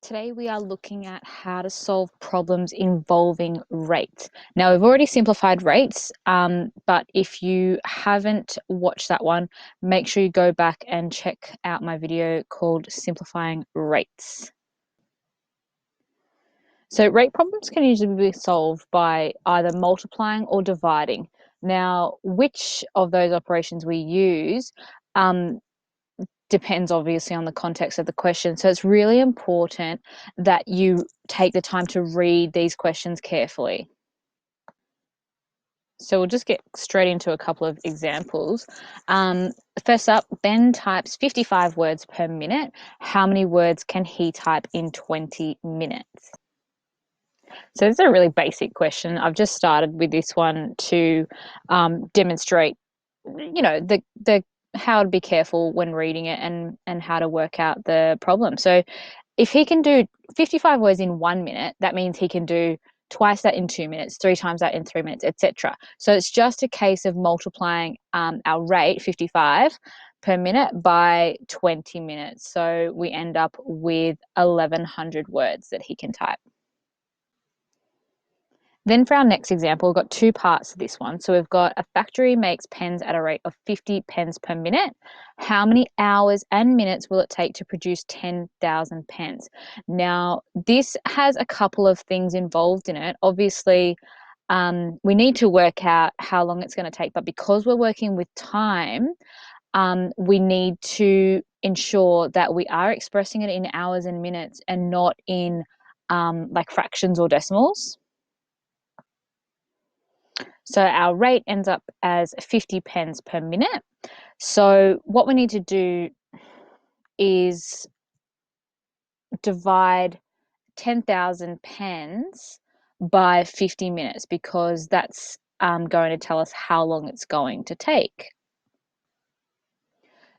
Today we are looking at how to solve problems involving rates. Now we've already simplified rates, but if you haven't watched that one, make sure you go back and check out my video called Simplifying Rates. So rate problems can usually be solved by either multiplying or dividing. Now, which of those operations we use depends obviously on the context of the question. So it's really important that you take the time to read these questions carefully. So we'll just get straight into a couple of examples. First up, Ben types 55 words per minute. How many words can he type in 20 minutes? So this is a really basic question. I've just started with this one to demonstrate, the how to be careful when reading it and how to work out the problem. So if he can do 55 words in 1 minute, that means he can do twice that in 2 minutes, three times that in 3 minutes, etc. So it's just a case of multiplying our rate, 55 per minute, by 20 minutes. So we end up with 1,100 words that he can type. Then for our next example, we've got two parts to this one. So we've got a factory makes pens at a rate of 50 pens per minute. How many hours and minutes will it take to produce 10,000 pens? Now, this has a couple of things involved in it. Obviously, we need to work out how long it's going to take, but because we're working with time, we need to ensure that we are expressing it in hours and minutes and not in like fractions or decimals. So our rate ends up as 50 pens per minute. So what we need to do is divide 10,000 pens by 50 minutes because that's going to tell us how long it's going to take.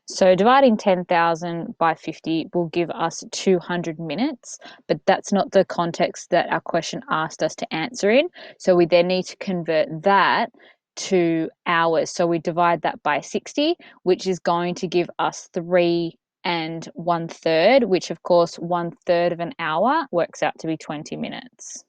So dividing 10,000 by 50 will give us 200 minutes, but that's not the context that our question asked us to answer in. So we then need to convert that to hours. So we divide that by 60, which is going to give us 3 1/3, which of course 1/3 of an hour works out to be 20 minutes.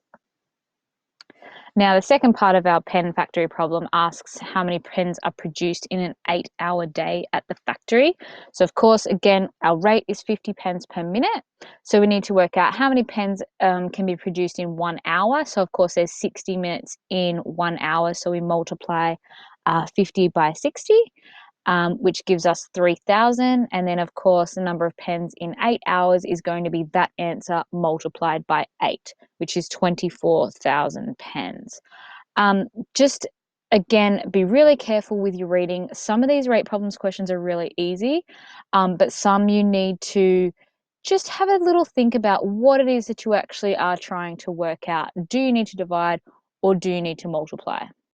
Now, the second part of our pen factory problem asks how many pens are produced in an 8-hour day at the factory. So, of course, again, our rate is 50 pens per minute. So we need to work out how many pens can be produced in 1 hour. So, of course, there's 60 minutes in 1 hour. So we multiply 50 by 60. Which gives us 3,000. And then, of course, the number of pens in 8 hours is going to be that answer multiplied by 8, which is 24,000 pens. Just again, be really careful with your reading. Some of these rate problems questions are really easy, but some you need to just have a little think about what it is that you actually are trying to work out. Do you need to divide or do you need to multiply?